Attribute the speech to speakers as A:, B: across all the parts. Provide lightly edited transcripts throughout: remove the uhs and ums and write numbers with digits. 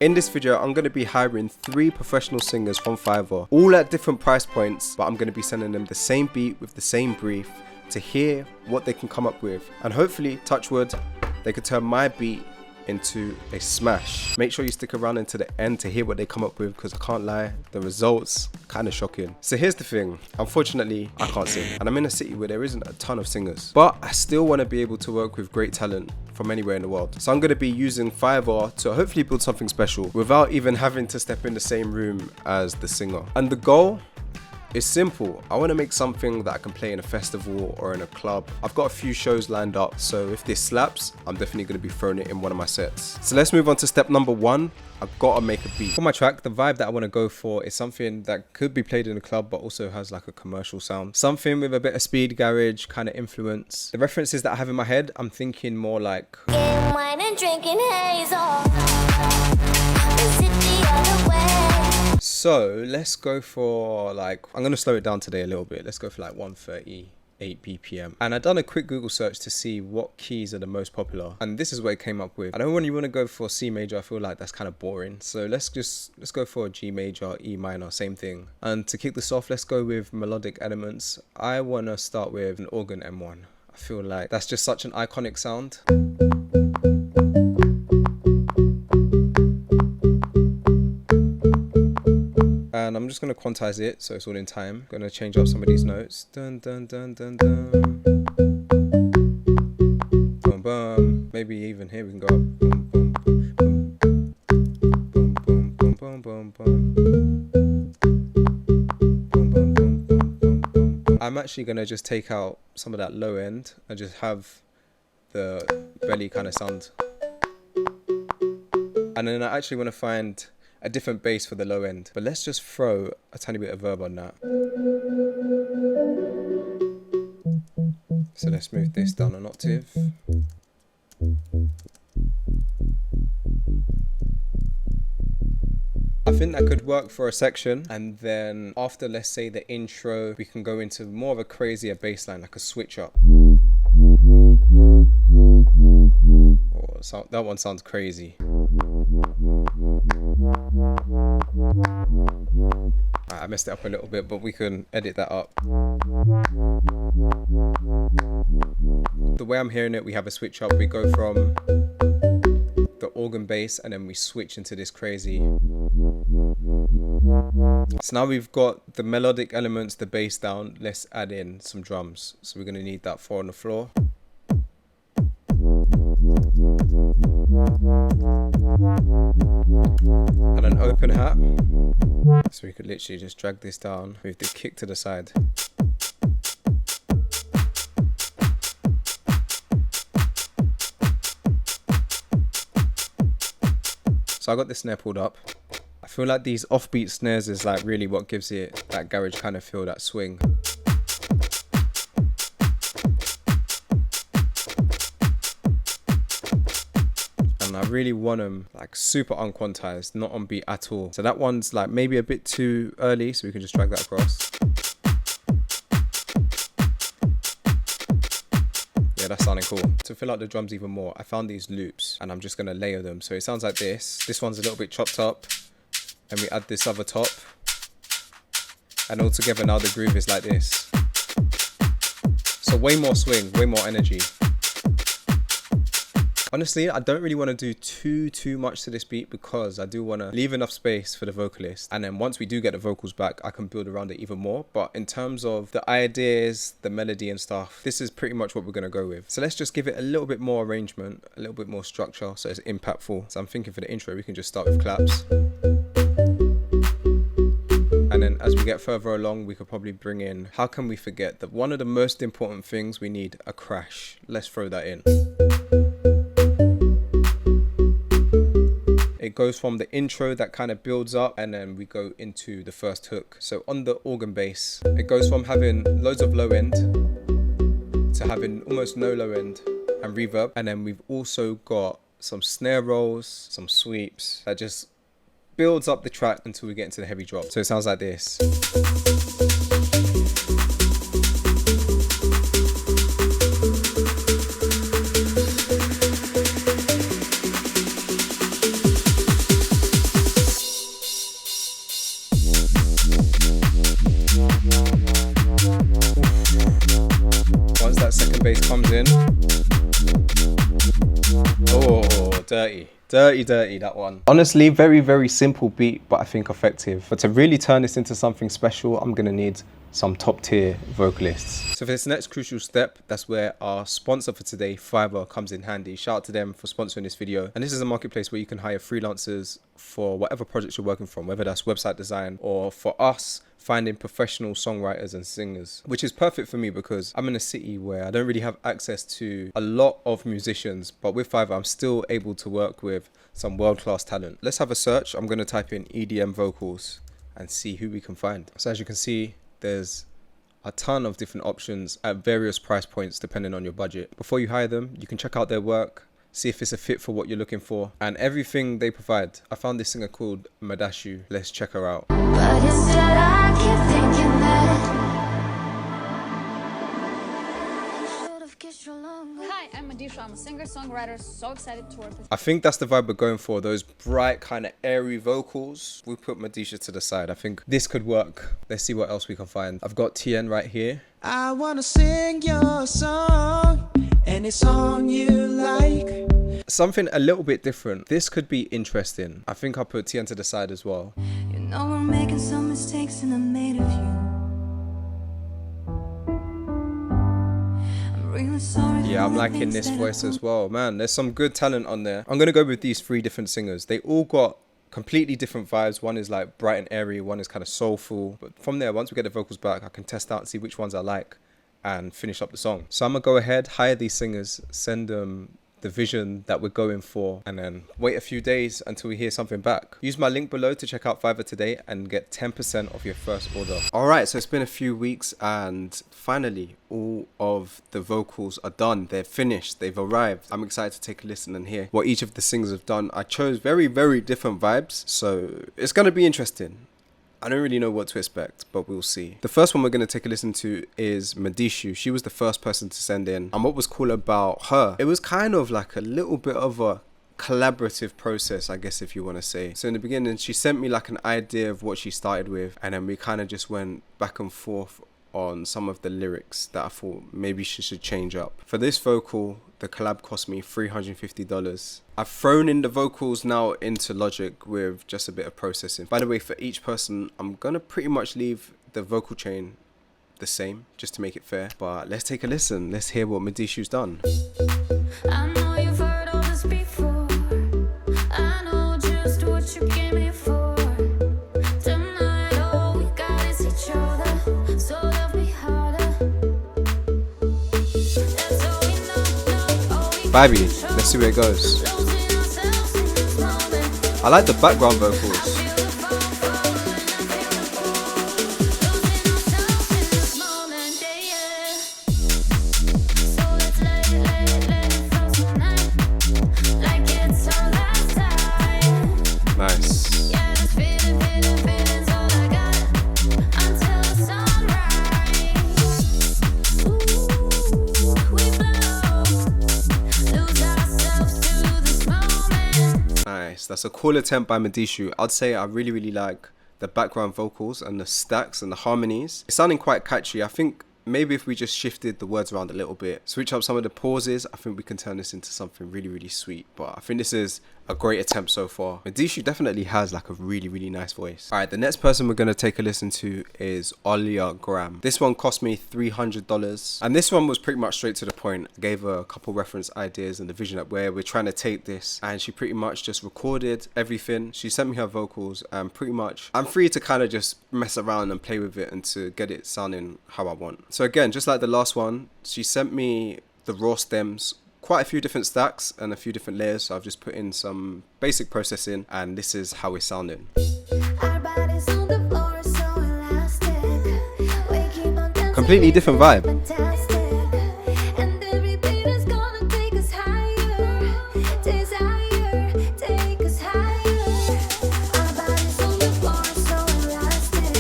A: In this video, I'm going to be hiring 3 professional singers from Fiverr, all at different price points, but I'm going to be sending them the same beat with the same brief to hear what they can come up with. And hopefully, touch wood, they could turn my beat into a smash. Make sure you stick around into the end to hear what they come up with, because I can't lie, the results kind of shocking. So here's the thing, unfortunately I can't sing, and I'm in a city where there isn't a ton of singers, but I still want to be able to work with great talent from anywhere in the world. So I'm going to be using Fiverr to hopefully build something special without even having to step in the same room as the singer. And the goal is simple. I want to make something that I can play in a festival or in a club. I've got a few shows lined up, so if this slaps, I'm definitely going to be throwing it in one of my sets. So let's move on to step number 1. I've got to make a beat. For my track, the vibe that I want to go for is something that could be played in a club but also has like a commercial sound. Something with a bit of speed garage kind of influence. The references that I have in my head, I'm thinking more like
B: getting wine and drinking hazel. The city on the way.
A: So let's go for like, I'm going to slow it down today a little bit. Let's go for like 138 BPM. And I've done a quick Google search to see what keys are the most popular. And this is what it came up with. I don't really want to go for C major. I feel like that's kind of boring. So let's go for a G major, E minor, same thing. And to kick this off, let's go with melodic elements. I want to start with an organ M1. I feel like that's just such an iconic sound. And I'm just going to quantize it so it's all in time. Going to change up some of these notes. Dun dun dun dun dun. Boom boom. Maybe even here we can go up. Boom boom boom boom. Boom boom boom boom boom boom. Boom boom boom boom boom boom. I'm actually going to just take out some of that low end and just have the belly kind of sound. And then I actually want to find a different bass for the low end, but let's just throw a tiny bit of verb on that. So let's move this down an octave. I think that could work for a section, and then after, let's say, the intro, we can go into more of a crazier bass line, like a switch up. Oh, so that one sounds crazy. I messed it up a little bit, but we can edit that up. The way I'm hearing it, we have a switch up. We go from the organ bass and then we switch into this crazy. So now we've got the melodic elements, the bass down. Let's add in some drums. So we're going to need that 4 on the floor. And an open hat. So we could literally just drag this down, move the kick to the side. So I got the snare pulled up. I feel like these offbeat snares is like really what gives it that garage kind of feel, that swing. And I really want them like super unquantized, not on beat at all. So that one's like maybe a bit too early, so we can just drag that across. Yeah, that's sounding cool. To fill out the drums even more, I found these loops and I'm just gonna layer them. So it sounds like this. This one's a little bit chopped up, and we add this other top. And all together now the groove is like this. So way more swing, way more energy. Honestly, I don't really want to do too much to this beat, because I do want to leave enough space for the vocalist. And then once we do get the vocals back, I can build around it even more. But in terms of the ideas, the melody and stuff, this is pretty much what we're going to go with. So let's just give it a little bit more arrangement, a little bit more structure, so it's impactful. So I'm thinking for the intro, we can just start with claps. And then as we get further along, we could probably bring in, how can we forget that one of the most important things, we need a crash. Let's throw that in. It goes from the intro that kind of builds up, and then we go into the first hook. So on the organ bass, it goes from having loads of low end to having almost no low end and reverb. And then we've also got some snare rolls, some sweeps that just builds up the track until we get into the heavy drop. So it sounds like this. Comes in. Oh, dirty, that one. Honestly, very, very simple beat, but I think effective. But to really turn this into something special, I'm gonna need some top tier vocalists. So for this next crucial step, that's where our sponsor for today, Fiverr, comes in handy. Shout out to them for sponsoring this video. And this is a marketplace where you can hire freelancers for whatever projects you're working from, whether that's website design or for us, finding professional songwriters and singers, which is perfect for me because I'm in a city where I don't really have access to a lot of musicians, but with Fiverr, I'm still able to work with some world-class talent. Let's have a search. I'm going to type in EDM vocals and see who we can find. So as you can see, there's a ton of different options at various price points depending on your budget. Before you hire them, you can check out their work, see if it's a fit for what you're looking for, and everything they provide. I found this singer called Madashu. Let's check her out.
B: But instead I keep thinking that
C: Hi, I'm Adisha. I'm a singer-songwriter. So excited to work with you.
A: I think that's the vibe we're going for, those bright kind of airy vocals. We'll put Madisha to the side. I think this could work. Let's see what else we can find. I've got TN right here.
D: I wanna sing your song, any song you like.
A: Something a little bit different. This could be interesting. I think I'll put TN to the side as well.
B: you know we're making some mistakes and I'm made of you. I'm really sorry.
A: Yeah, I'm liking this voice as well. Man, there's some good talent on there. I'm going to go with these three different singers. They all got completely different vibes. One is like bright and airy. One is kind of soulful. But from there, once we get the vocals back, I can test out and see which ones I like and finish up the song. So I'm going to go ahead, hire these singers, send them the vision that we're going for, and then wait a few days until we hear something back. Use my link below to check out Fiverr today and get 10% off your first order. Alright, so it's been a few weeks and finally all of the vocals are done. They're finished, they've arrived. I'm excited to take a listen and hear what each of the singers have done. I chose very, very different vibes, so it's gonna be interesting. I don't really know what to expect, but we'll see. The first one we're going to take a listen to is Madishu. She was the first person to send in. And what was cool about her, it was kind of like a little bit of a collaborative process, I guess, if you want to say. So in the beginning, she sent me like an idea of what she started with, and then we kind of just went back and forth on some of the lyrics that I thought maybe she should change up. For this vocal, the collab cost me $350. I've thrown in the vocals now into Logic with just a bit of processing. By the way, for each person, I'm gonna pretty much leave the vocal chain the same just to make it fair. But let's take a listen. Let's hear what Madishu's done.
B: I know you've heard all this before. I know just what you came here for. Tonight all we got is each other. So love me harder. That's all we know. All we
A: Baby, let's see where it goes.
B: losing ourselves in this moment.
A: I like the background vocals.
B: Feel the fall falling and I feel the pull. Losing ourselves in this moment, yeah, yeah. So let's let it flow tonight. Like it's our last time.
A: Nice.
B: Yeah, this feeling's all I got until the sunrise. Ooh, we blow, lose ourselves to this moment.
A: Nice. That's a cool attempt by Madishu. I'd say I really, really like the background vocals and the stacks and the harmonies. It's sounding quite catchy. I think maybe if we just shifted the words around a little bit, switch up some of the pauses, I think we can turn this into something really, really sweet. But I think this is a great attempt so far. Madishu definitely has like a really, really nice voice. Alright, the next person we're going to take a listen to is Olia Graham. This one cost me $300. And this one was pretty much straight to the point. I gave her a couple reference ideas and the vision of where we're trying to take this. And she pretty much just recorded everything. She sent me her vocals and pretty much I'm free to kind of just mess around and play with it and to get it sounding how I want. So again, just like the last one, she sent me the raw stems, quite a few different stacks and a few different layers. So I've just put in some basic processing and this is how it's sounding.
B: Our bodies on the floor so elastic. We keep on dancing,
A: Completely different vibe.
B: fantastic. And every beat is gonna take us higher. Desire, take us higher. Our bodies on the floor so elastic.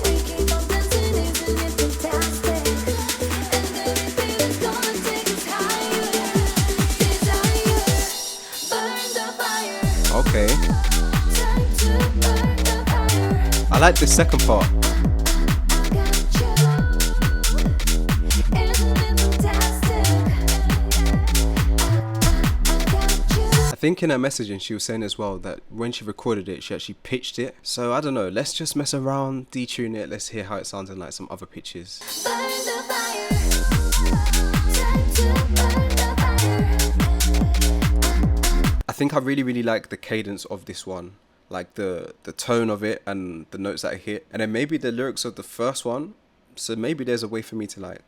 B: We keep on dancing, isn't it fantastic? And every beat is gonna take us higher. Desire, burn the fire.
A: Okay.
B: Time to burn the fire.
A: I like the second part.
B: I got you. Isn't it fantastic?
A: think in her messaging she was saying as well that when she recorded it, she actually pitched it. So I don't know, let's just mess around, detune it, let's hear how it sounds in like some other pitches.
B: Burn the fire. Time to burn the fire.
A: I think I really like the cadence of this one, like the tone of it and the notes that I hit, and then maybe the lyrics of the first one. So maybe there's a way for me to like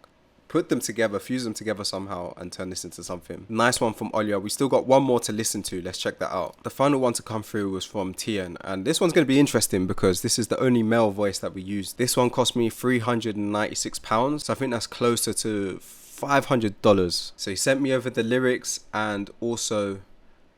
A: put them together, fuse them together somehow, and turn this into something. Nice one from Olya. We still got one more to listen to. Let's check that out. The final one to come through was from Tien, and this one's going to be interesting because this is the only male voice that we used. This one cost me £396, so I think that's closer to $500. So he sent me over the lyrics and also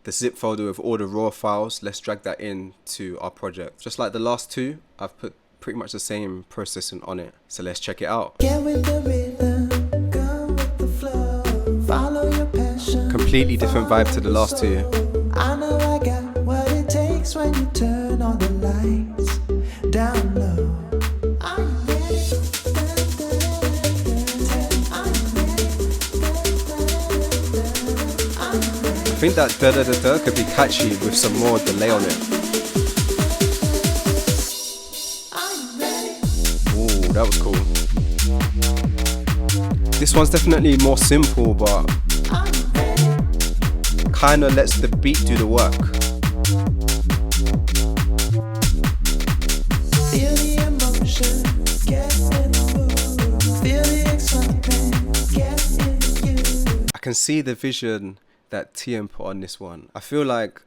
A: the zip folder with all the raw files. Let's drag that into our project. Just like the last two, I've put pretty much the same processing on it. So let's check it out.
D: Get with the rhythm, go with the flow, follow your passion.
A: Completely different vibe to the last two.
D: I know I got what it takes when you turn all the lights down low. Are you ready?
A: I think that da da da da could be catchy with some more delay on it. Ooh, that was cool. This one's definitely more simple, but kinda lets the beat do the work.
D: Feel the emotion, get in the mood. Feel the excitement, get in you.
A: I can see the vision that Tien put on this one. I feel like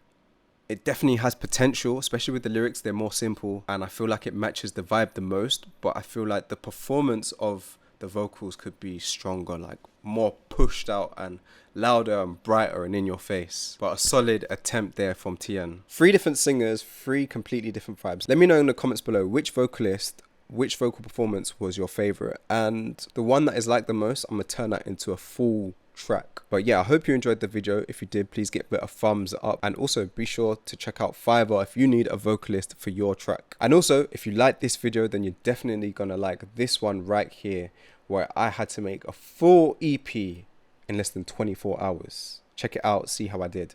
A: it definitely has potential, especially with the lyrics. They're more simple and I feel like it matches the vibe the most, but I feel like the performance of the vocals could be stronger, like more pushed out and louder and brighter and in your face. But a solid attempt there from Tien. 3 different singers, 3 completely different vibes. Let me know in the comments below which vocalist, which vocal performance was your favorite, and the one that is liked the most, I'm gonna turn that into a full track. But yeah, I hope you enjoyed the video. If you did, please give it a thumbs up, and also be sure to check out Fiverr if you need a vocalist for your track. And also, if you like this video, then you're definitely gonna like this one right here, where I had to make a full EP in less than 24 hours. Check it out, see how I did.